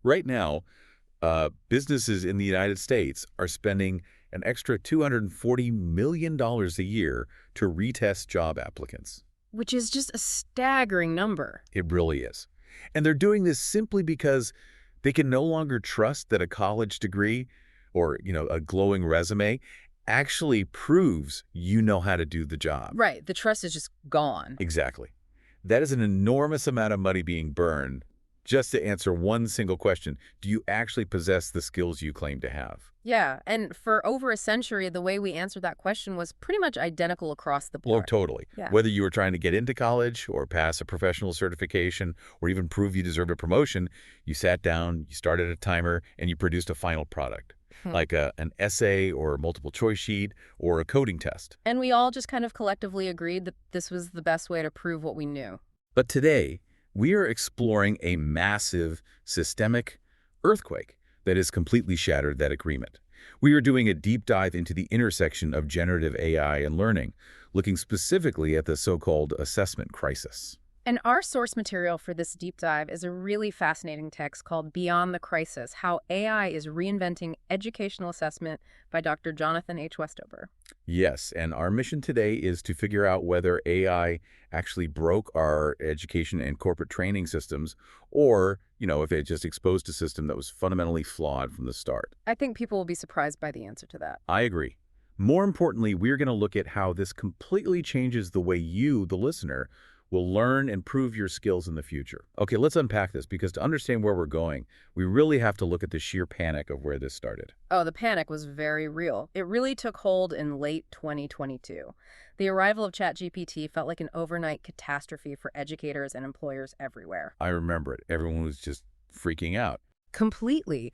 Right now, businesses in the United States are spending an extra $240 million a year to retest job applicants. Which is just a staggering number. It really is. And they're doing this simply because they can no longer trust that a college degree or, a glowing resume actually proves you know how to do the job. Right, the trust is just gone. Exactly. That is an enormous amount of money being burned just to answer one single question. Do you actually possess the skills you claim to have? Yeah, and for over a century, the way we answered that question was pretty much identical across the Well, board. totally. Yeah. Whether you were trying to get into college or pass a professional certification or even prove you deserve a promotion, you sat down, you started a timer, and you produced a final product, like an essay or a multiple choice sheet or a coding test. And we all just kind of collectively agreed that this was the best way to prove what we knew. But today, we are exploring a massive systemic earthquake that has completely shattered that agreement. We are doing a deep dive into the intersection of generative AI and learning, looking specifically at the so-called assessment crisis. And our source material for this deep dive is a really fascinating text called Beyond the Crisis: How AI is Reinventing Educational Assessment by Dr. Jonathan H. Westover. Yes, and our mission today is to figure out whether AI actually broke our education and corporate training systems, or, if it just exposed a system that was fundamentally flawed from the start. I think people will be surprised by the answer to that. I agree. More importantly, we're going to look at how this completely changes the way you, the listener, will learn and prove your skills in the future. Okay, let's unpack this, because to understand where we're going, we really have to look at the sheer panic of where this started. Oh, the panic was very real. It really took hold in late 2022. The arrival of ChatGPT felt like an overnight catastrophe for educators and employers everywhere. I remember it. Everyone was just freaking out. Completely.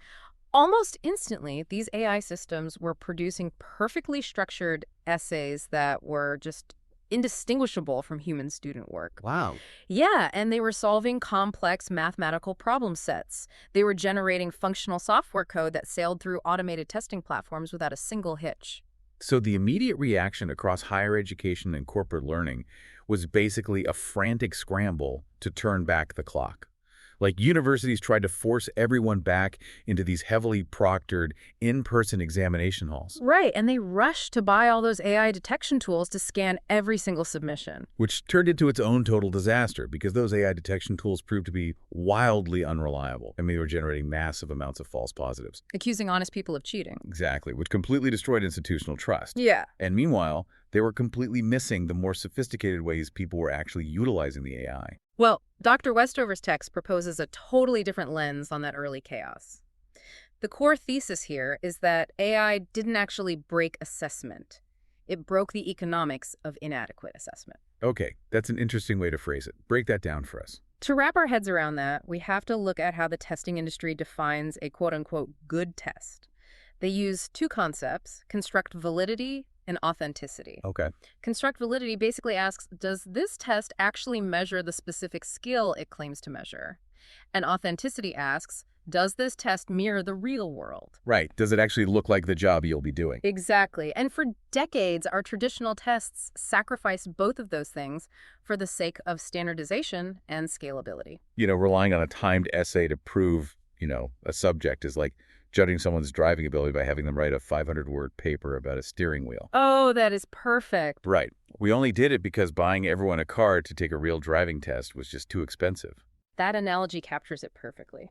Almost instantly, these AI systems were producing perfectly structured essays that were just indistinguishable from human student work. Wow. Yeah, and they were solving complex mathematical problem sets. They were generating functional software code that sailed through automated testing platforms without a single hitch. So the immediate reaction across higher education and corporate learning was basically a frantic scramble to turn back the clock. Like, universities tried to force everyone back into these heavily proctored in-person examination halls. Right, and they rushed to buy all those AI detection tools to scan every single submission. Which turned into its own total disaster, because those AI detection tools proved to be wildly unreliable. I mean, they were generating massive amounts of false positives. Accusing honest people of cheating. Exactly, which completely destroyed institutional trust. Yeah. And meanwhile, they were completely missing the more sophisticated ways people were actually utilizing the AI. Well, Dr. Westover's text proposes a totally different lens on that early chaos. The core thesis here is that AI didn't actually break assessment. It broke the economics of inadequate assessment. Okay, that's an interesting way to phrase it. Break that down for us. To wrap our heads around that, we have to look at how the testing industry defines a quote-unquote good test. They use two concepts: construct validity and authenticity. Okay. Construct validity basically asks, does this test actually measure the specific skill it claims to measure? And authenticity asks, does this test mirror the real world? Right. Does it actually look like the job you'll be doing? Exactly. And for decades, our traditional tests sacrificed both of those things for the sake of standardization and scalability. Relying on a timed essay to prove, a subject is like judging someone's driving ability by having them write a 500-word paper about a steering wheel. Oh, that is perfect. Right. We only did it because buying everyone a car to take a real driving test was just too expensive. That analogy captures it perfectly.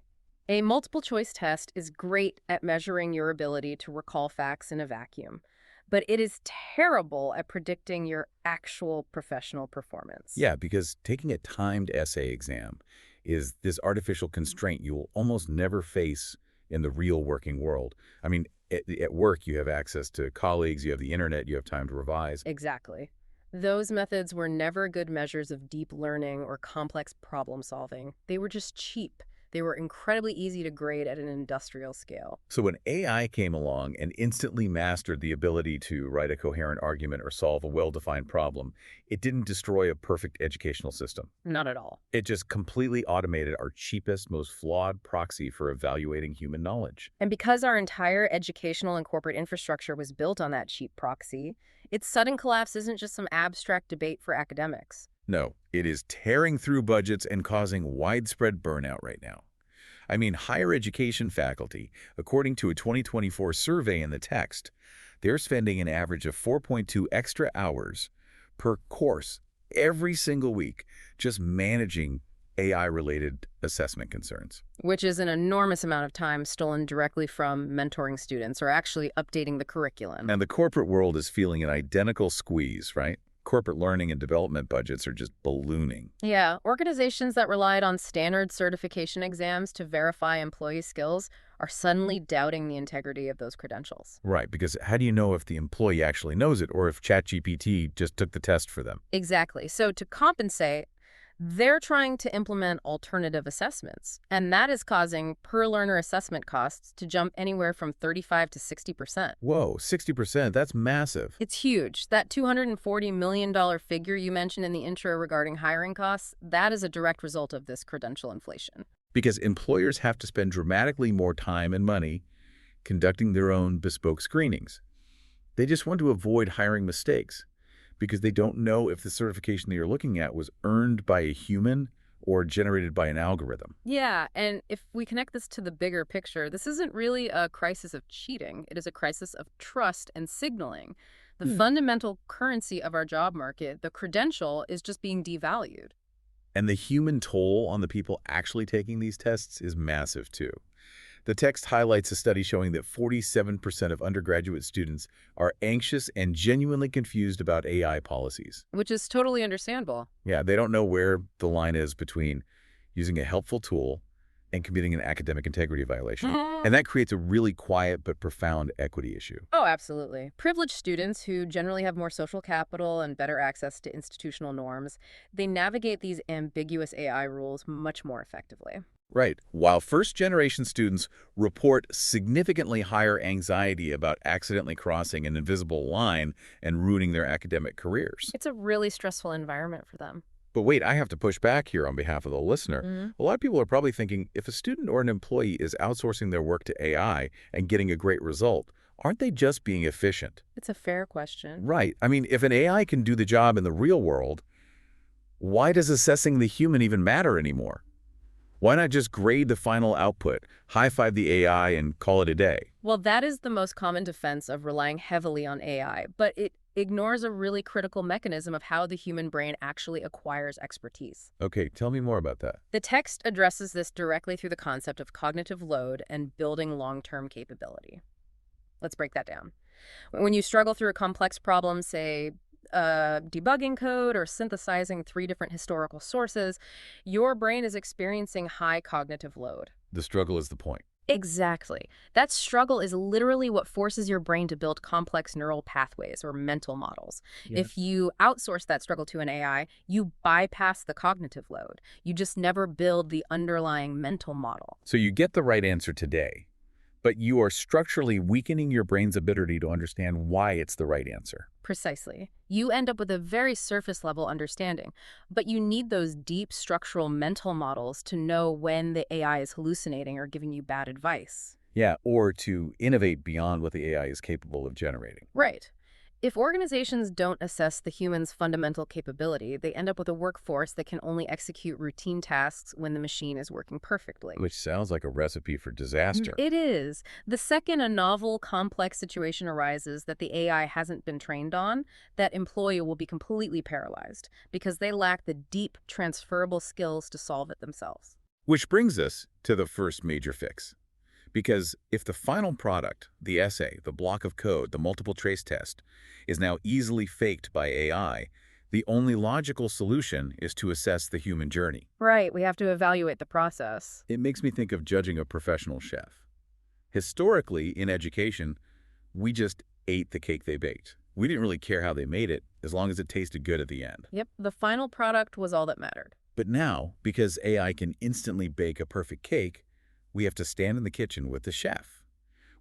A multiple choice test is great at measuring your ability to recall facts in a vacuum, but it is terrible at predicting your actual professional performance. Yeah, because taking a timed essay exam is this artificial constraint you will almost never face in the real working world. I mean, at work, you have access to colleagues, you have the internet, you have time to revise. Exactly. Those methods were never good measures of deep learning or complex problem solving. They were just cheap. They were incredibly easy to grade at an industrial scale. So when AI came along and instantly mastered the ability to write a coherent argument or solve a well-defined problem, it didn't destroy a perfect educational system. Not at all. It just completely automated our cheapest, most flawed proxy for evaluating human knowledge. And because our entire educational and corporate infrastructure was built on that cheap proxy, its sudden collapse isn't just some abstract debate for academics. No, it is tearing through budgets and causing widespread burnout right now. I mean, higher education faculty, according to a 2024 survey in the text, they're spending an average of 4.2 extra hours per course every single week just managing AI-related assessment concerns. Which is an enormous amount of time stolen directly from mentoring students or actually updating the curriculum. And the corporate world is feeling an identical squeeze, right? Corporate learning and development budgets are just ballooning. Yeah, organizations that relied on standard certification exams to verify employee skills are suddenly doubting the integrity of those credentials. Right, because how do you know if the employee actually knows it or if ChatGPT just took the test for them? Exactly. So to compensate, they're trying to implement alternative assessments, and that is causing per-learner assessment costs to jump anywhere from 35 to 60%. Whoa, 60%, that's massive. It's huge. That $240 million figure you mentioned in the intro regarding hiring costs, that is a direct result of this credential inflation. Because employers have to spend dramatically more time and money conducting their own bespoke screenings. They just want to avoid hiring mistakes because they don't know if the certification that you're looking at was earned by a human or generated by an algorithm. Yeah, and if we connect this to the bigger picture, this isn't really a crisis of cheating. It is a crisis of trust and signaling. The fundamental currency of our job market, the credential, is just being devalued. And the human toll on the people actually taking these tests is massive, too. The text highlights a study showing that 47% of undergraduate students are anxious and genuinely confused about AI policies. Which is totally understandable. Yeah, they don't know where the line is between using a helpful tool and committing an academic integrity violation. And that creates a really quiet but profound equity issue. Oh, absolutely. Privileged students who generally have more social capital and better access to institutional norms, they navigate these ambiguous AI rules much more effectively. Right. While first-generation students report significantly higher anxiety about accidentally crossing an invisible line and ruining their academic careers. It's a really stressful environment for them. But wait, I have to push back here on behalf of the listener. A lot of people are probably thinking, if a student or an employee is outsourcing their work to AI and getting a great result, aren't they just being efficient? It's a fair question. Right. I mean, if an AI can do the job in the real world, why does assessing the human even matter anymore? Why not just grade the final output, high-five the AI, and call it a day? Well, that is the most common defense of relying heavily on AI, but it ignores a really critical mechanism of how the human brain actually acquires expertise. Okay, tell me more about that. The text addresses this directly through the concept of cognitive load and building long-term capability. Let's break that down. When you struggle through a complex problem, say debugging code or synthesizing 3 different historical sources, your brain is experiencing high cognitive load. The struggle is the point. Exactly. That struggle is literally what forces your brain to build complex neural pathways or mental models. Yeah. If you outsource that struggle to an AI, you bypass the cognitive load. You just never build the underlying mental model. So you get the right answer today, but you are structurally weakening your brain's ability to understand why it's the right answer. Precisely. You end up with a very surface-level understanding, but you need those deep structural mental models to know when the AI is hallucinating or giving you bad advice. Yeah, or to innovate beyond what the AI is capable of generating. Right. If organizations don't assess the human's fundamental capability, they end up with a workforce that can only execute routine tasks when the machine is working perfectly. Which sounds like a recipe for disaster. It is. The second a novel, complex situation arises that the AI hasn't been trained on, that employee will be completely paralyzed because they lack the deep, transferable skills to solve it themselves. Which brings us to the first major fix. Because if the final product, the essay, the block of code, the multiple trace test, is now easily faked by AI, the only logical solution is to assess the human journey. Right, we have to evaluate the process. It makes me think of judging a professional chef. Historically, in education, we just ate the cake they baked. We didn't really care how they made it, as long as it tasted good at the end. Yep, the final product was all that mattered. But now, because AI can instantly bake a perfect cake, we have to stand in the kitchen with the chef.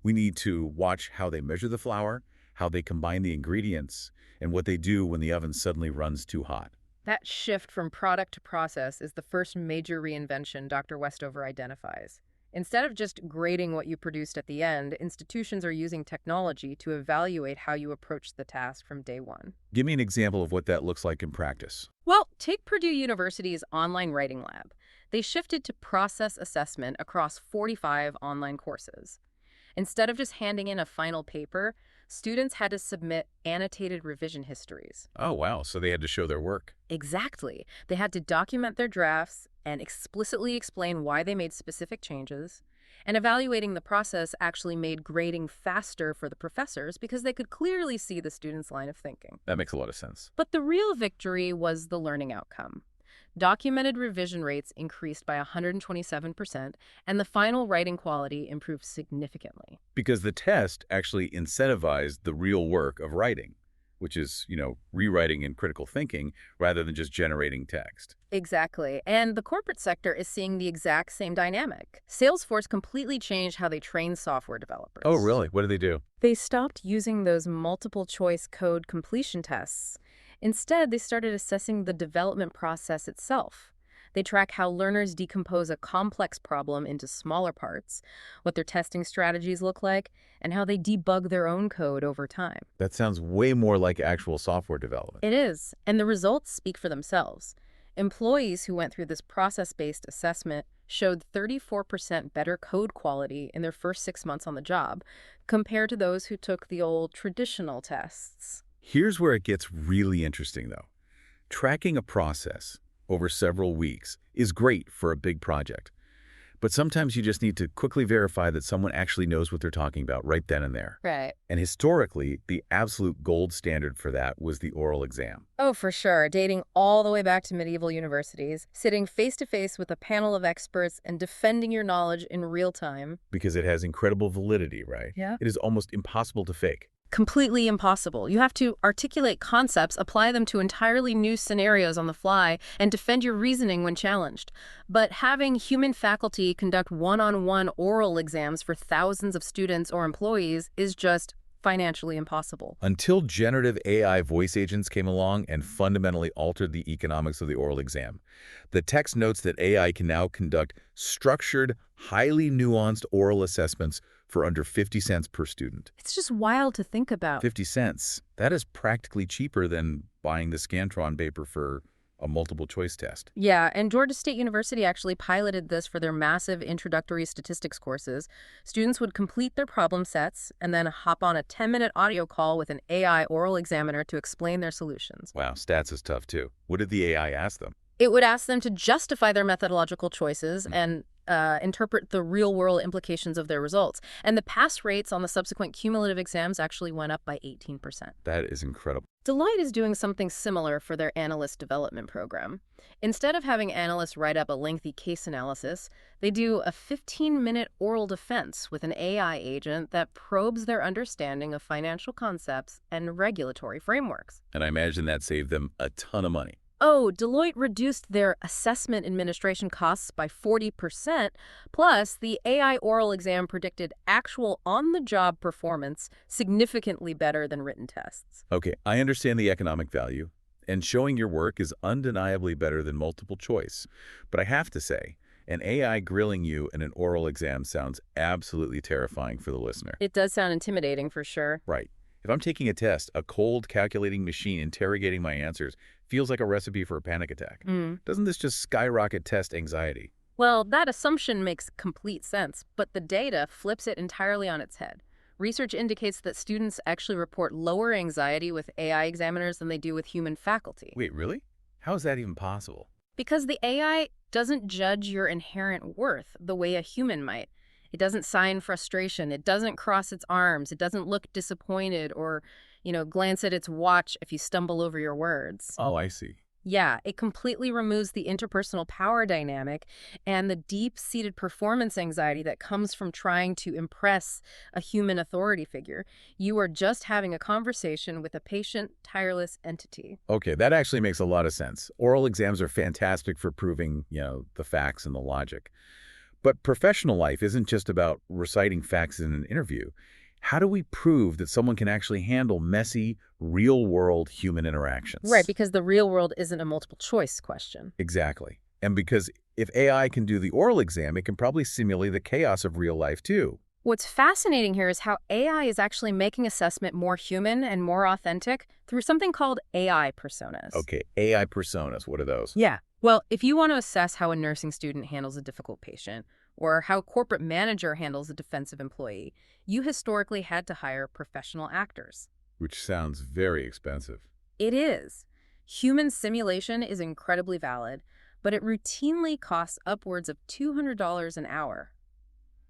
We need to watch how they measure the flour, how they combine the ingredients, and what they do when the oven suddenly runs too hot. That shift from product to process is the first major reinvention Dr. Westover identifies. Instead of just grading what you produced at the end, institutions are using technology to evaluate how you approach the task from day one. Give me an example of what that looks like in practice. Well, take Purdue University's online writing lab. They shifted to process assessment across 45 online courses. Instead of just handing in a final paper, students had to submit annotated revision histories. Oh, wow. So they had to show their work. Exactly. They had to document their drafts and explicitly explain why they made specific changes. And evaluating the process actually made grading faster for the professors because they could clearly see the students' line of thinking. That makes a lot of sense. But the real victory was the learning outcome. Documented revision rates increased by 127%, and the final writing quality improved significantly. Because the test actually incentivized the real work of writing, which is, rewriting and critical thinking rather than just generating text. Exactly. And the corporate sector is seeing the exact same dynamic. Salesforce completely changed how they train software developers. Oh, really? What do they do? They stopped using those multiple-choice code completion tests. Instead, they started assessing the development process itself. They track how learners decompose a complex problem into smaller parts, what their testing strategies look like, and how they debug their own code over time. That sounds way more like actual software development. It is, and the results speak for themselves. Employees who went through this process-based assessment showed 34% better code quality in their first 6 months on the job, compared to those who took the old traditional tests. Here's where it gets really interesting, though. Tracking a process over several weeks is great for a big project. But sometimes you just need to quickly verify that someone actually knows what they're talking about right then and there. Right. And historically, the absolute gold standard for that was the oral exam. Oh, for sure. Dating all the way back to medieval universities, sitting face-to-face with a panel of experts and defending your knowledge in real time. Because it has incredible validity, right? Yeah. It is almost impossible to fake. Completely impossible. You have to articulate concepts, apply them to entirely new scenarios on the fly, and defend your reasoning when challenged. But having human faculty conduct one-on-one oral exams for thousands of students or employees is just financially impossible. Until generative AI voice agents came along and fundamentally altered the economics of the oral exam. The text notes that AI can now conduct structured, highly nuanced oral assessments for under 50 cents per student. It's just wild to think about. 50 cents. That is practically cheaper than buying the Scantron paper for a multiple choice test. Yeah, and Georgia State University actually piloted this for their massive introductory statistics courses. Students would complete their problem sets and then hop on a 10-minute audio call with an AI oral examiner to explain their solutions. Wow, stats is tough too. What did the AI ask them? It would ask them to justify their methodological choices and interpret the real-world implications of their results. And the pass rates on the subsequent cumulative exams actually went up by 18%. That is incredible. Deloitte is doing something similar for their analyst development program. Instead of having analysts write up a lengthy case analysis, they do a 15-minute oral defense with an AI agent that probes their understanding of financial concepts and regulatory frameworks. And I imagine that saved them a ton of money. Oh, Deloitte reduced their assessment administration costs by 40%, plus the AI oral exam predicted actual on-the-job performance significantly better than written tests. Okay, I understand the economic value, and showing your work is undeniably better than multiple choice. But I have to say, an AI grilling you in an oral exam sounds absolutely terrifying for the listener. It does sound intimidating for sure. Right. If I'm taking a test, a cold, calculating machine interrogating my answers feels like a recipe for a panic attack. Doesn't this just skyrocket test anxiety? Well, that assumption makes complete sense, but the data flips it entirely on its head. Research indicates that students actually report lower anxiety with AI examiners than they do with human faculty. Wait, really? How is that even possible? Because the AI doesn't judge your inherent worth the way a human might. It doesn't sign frustration. It doesn't cross its arms. It doesn't look disappointed or, glance at its watch if you stumble over your words. Oh, I see. Yeah, it completely removes the interpersonal power dynamic and the deep-seated performance anxiety that comes from trying to impress a human authority figure. You are just having a conversation with a patient, tireless entity. Okay, that actually makes a lot of sense. Oral exams are fantastic for proving, the facts and the logic. But professional life isn't just about reciting facts in an interview. How do we prove that someone can actually handle messy, real-world human interactions? Right, because the real world isn't a multiple-choice question. Exactly. And because if AI can do the oral exam, it can probably simulate the chaos of real life, too. What's fascinating here is how AI is actually making assessment more human and more authentic through something called AI personas. Okay, AI personas, what are those? Yeah. Well, if you want to assess how a nursing student handles a difficult patient, or how a corporate manager handles a defensive employee, you historically had to hire professional actors. Which sounds very expensive. It is. Human simulation is incredibly valid, but it routinely costs upwards of $200 an hour.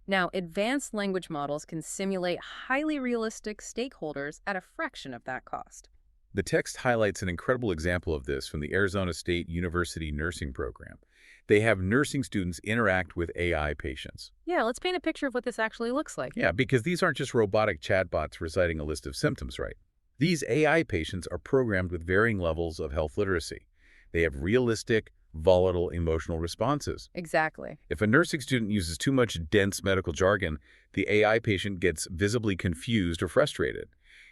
Now, advanced language models can simulate highly realistic stakeholders at a fraction of that cost. The text highlights an incredible example of this from the Arizona State University nursing program. They have nursing students interact with AI patients. Yeah, let's paint a picture of what this actually looks like. Yeah, because these aren't just robotic chatbots reciting a list of symptoms, right? These AI patients are programmed with varying levels of health literacy. They have realistic, volatile emotional responses. Exactly. If a nursing student uses too much dense medical jargon, the AI patient gets visibly confused or frustrated.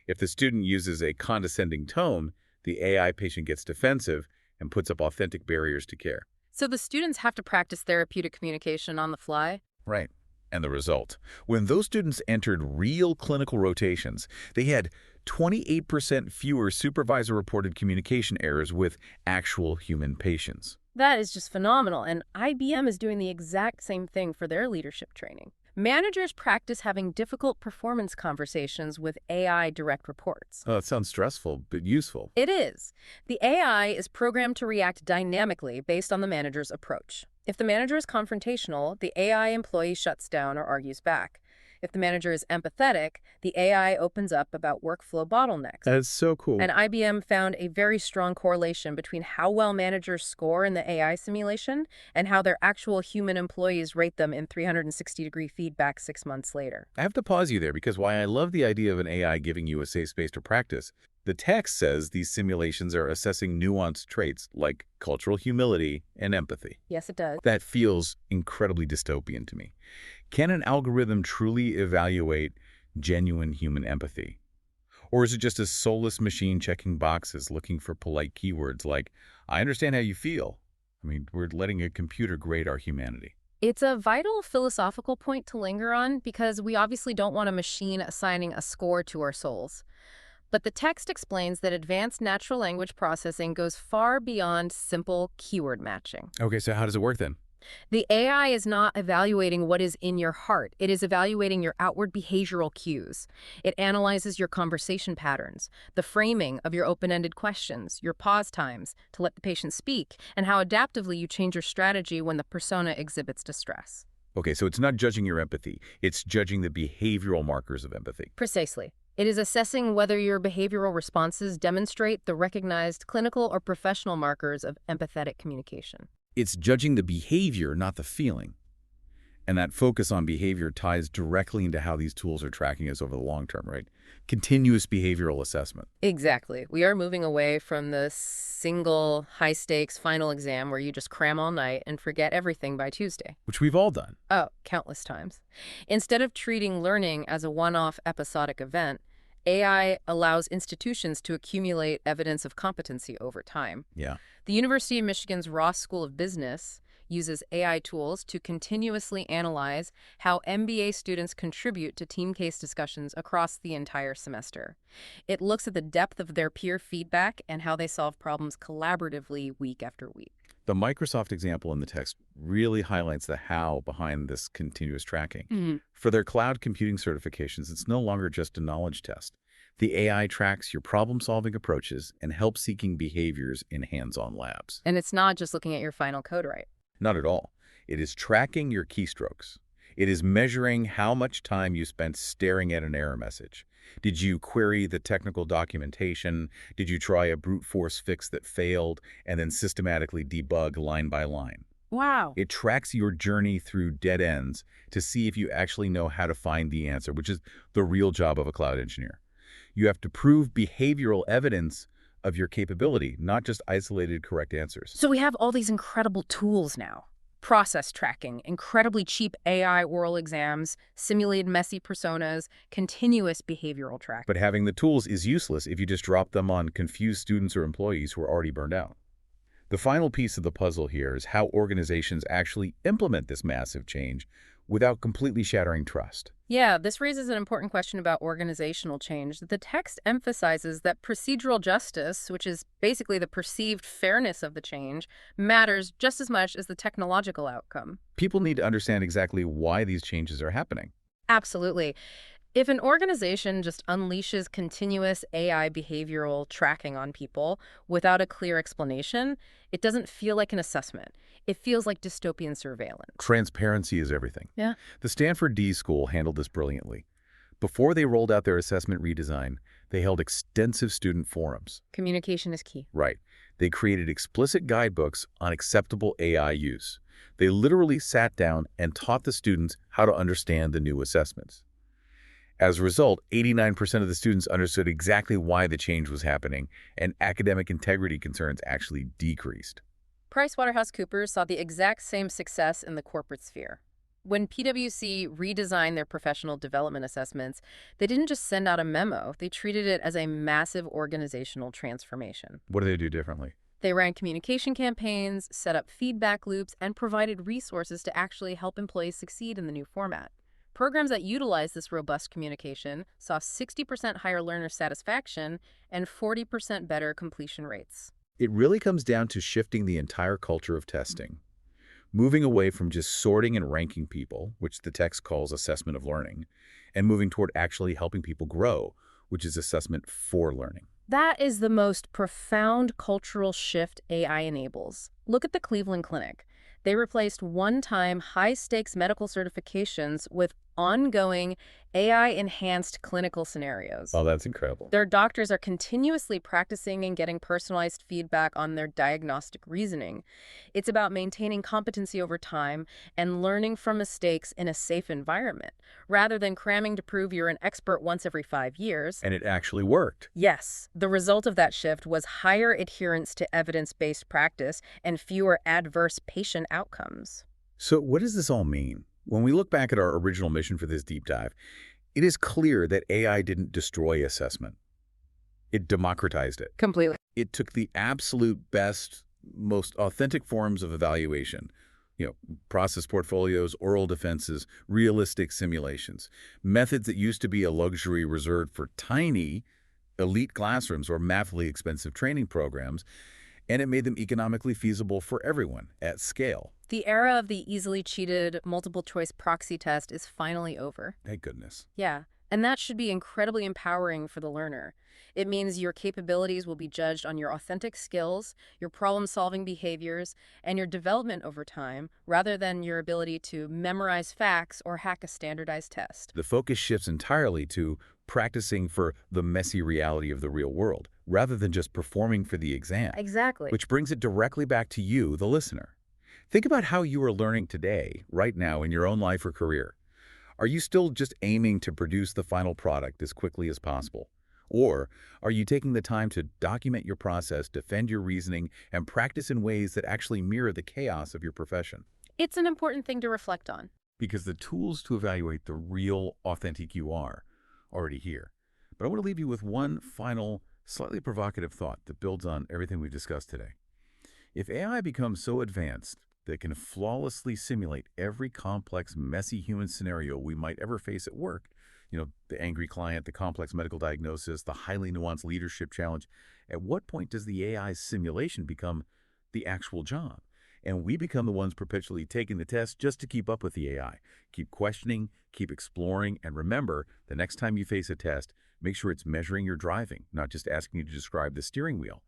If the student uses a condescending tone, the AI patient gets defensive and puts up authentic barriers to care. So the students have to practice therapeutic communication on the fly? Right. And the result? When those students entered real clinical rotations, they had 28% fewer supervisor-reported communication errors with actual human patients. That is just phenomenal, and IBM is doing the exact same thing for their leadership training. Managers practice having difficult performance conversations with AI direct reports. Oh, that sounds stressful, but useful. It is. The AI is programmed to react dynamically based on the manager's approach. If the manager is confrontational, the AI employee shuts down or argues back. If the manager is empathetic, the AI opens up about workflow bottlenecks. That is so cool. And IBM found a very strong correlation between how well managers score in the AI simulation and how their actual human employees rate them in 360-degree feedback 6 months later. I have to pause you there because while I love the idea of an AI giving you a safe space to practice, the text says these simulations are assessing nuanced traits like cultural humility and empathy. Yes, it does. That feels incredibly dystopian to me. Can an algorithm truly evaluate genuine human empathy? Or is it just a soulless machine checking boxes looking for polite keywords like, I understand how you feel? I mean, we're letting a computer grade our humanity. It's a vital philosophical point to linger on because we obviously don't want a machine assigning a score to our souls. But the text explains that advanced natural language processing goes far beyond simple keyword matching. Okay, so how does it work then? The AI is not evaluating what is in your heart. It is evaluating your outward behavioral cues. It analyzes your conversation patterns, the framing of your open-ended questions, your pause times to let the patient speak, and how adaptively you change your strategy when the persona exhibits distress. Okay, so it's not judging your empathy. It's judging the behavioral markers of empathy. Precisely. It is assessing whether your behavioral responses demonstrate the recognized clinical or professional markers of empathetic communication. It's judging the behavior, not the feeling. And that focus on behavior ties directly into how these tools are tracking us over the long term, right? Continuous behavioral assessment. Exactly. We are moving away from the single high-stakes final exam where you just cram all night and forget everything by Tuesday. Which we've all done. Oh, countless times. Instead of treating learning as a one-off episodic event, AI allows institutions to accumulate evidence of competency over time. Yeah. The University of Michigan's Ross School of Business uses AI tools to continuously analyze how MBA students contribute to team case discussions across the entire semester. It looks at the depth of their peer feedback and how they solve problems collaboratively week after week. The Microsoft example in the text really highlights the how behind this continuous tracking. For their cloud computing certifications, it's no longer just a knowledge test. The AI tracks your problem-solving approaches and help-seeking behaviors in hands-on labs. And it's not just looking at your final code right. Not at all. It is tracking your keystrokes. It is measuring how much time you spent staring at an error message. Did you query the technical documentation? Did you try a brute force fix that failed and then systematically debug line by line? Wow. It tracks your journey through dead ends to see if you actually know how to find the answer, which is the real job of a cloud engineer. You have to prove behavioral evidence of your capability, not just isolated correct answers. So we have all these incredible tools now. Process tracking, incredibly cheap AI oral exams, simulated messy personas, continuous behavioral tracking. But having the tools is useless if you just drop them on confused students or employees who are already burned out. The final piece of the puzzle here is how organizations actually implement this massive change without completely shattering trust. Yeah, this raises an important question about organizational change. The text emphasizes that procedural justice, which is basically the perceived fairness of the change, matters just as much as the technological outcome. People need to understand exactly why these changes are happening. Absolutely. If an organization just unleashes continuous AI behavioral tracking on people without a clear explanation, it doesn't feel like an assessment. It feels like dystopian surveillance. Transparency is everything. Yeah. The Stanford D School handled this brilliantly. Before they rolled out their assessment redesign, they held extensive student forums. Communication is key. Right. They created explicit guidebooks on acceptable AI use. They literally sat down and taught the students how to understand the new assessments. As a result, 89% of the students understood exactly why the change was happening, and academic integrity concerns actually decreased. PricewaterhouseCoopers saw the exact same success in the corporate sphere. When PwC redesigned their professional development assessments, they didn't just send out a memo, they treated it as a massive organizational transformation. What do they do differently? They ran communication campaigns, set up feedback loops, and provided resources to actually help employees succeed in the new format. Programs that utilized this robust communication saw 60% higher learner satisfaction and 40% better completion rates. It really comes down to shifting the entire culture of testing, moving away from just sorting and ranking people, which the text calls assessment of learning, and moving toward actually helping people grow, which is assessment for learning. That is the most profound cultural shift AI enables. Look at the Cleveland Clinic. They replaced one-time high-stakes medical certifications with ongoing AI-enhanced clinical scenarios. Oh, that's incredible. Their doctors are continuously practicing and getting personalized feedback on their diagnostic reasoning. It's about maintaining competency over time and learning from mistakes in a safe environment, rather than cramming to prove you're an expert once every 5 years. And it actually worked. Yes, the result of that shift was higher adherence to evidence-based practice and fewer adverse patient outcomes. So what does this all mean? When we look back at our original mission for this deep dive, it is clear that AI didn't destroy assessment. It democratized it. Completely. It took the absolute best, most authentic forms of evaluation, process portfolios, oral defenses, realistic simulations, methods that used to be a luxury reserved for tiny, elite classrooms or massively expensive training programs, and it made them economically feasible for everyone at scale. The era of the easily cheated multiple-choice proxy test is finally over. Thank goodness. Yeah, and that should be incredibly empowering for the learner. It means your capabilities will be judged on your authentic skills, your problem-solving behaviors, and your development over time, rather than your ability to memorize facts or hack a standardized test. The focus shifts entirely to practicing for the messy reality of the real world, rather than just performing for the exam. Exactly. Which brings it directly back to you, the listener. Think about how you are learning today, right now, in your own life or career. Are you still just aiming to produce the final product as quickly as possible? Or are you taking the time to document your process, defend your reasoning, and practice in ways that actually mirror the chaos of your profession? It's an important thing to reflect on. Because the tools to evaluate the real, authentic you are already here. But I want to leave you with one final, slightly provocative thought that builds on everything we've discussed today. If AI becomes so advanced that it can flawlessly simulate every complex, messy human scenario we might ever face at work, the angry client, the complex medical diagnosis, the highly nuanced leadership challenge, at what point does the AI's simulation become the actual job? And we become the ones perpetually taking the test just to keep up with the AI. Keep questioning, keep exploring, and remember, the next time you face a test, make sure it's measuring your driving, not just asking you to describe the steering wheel.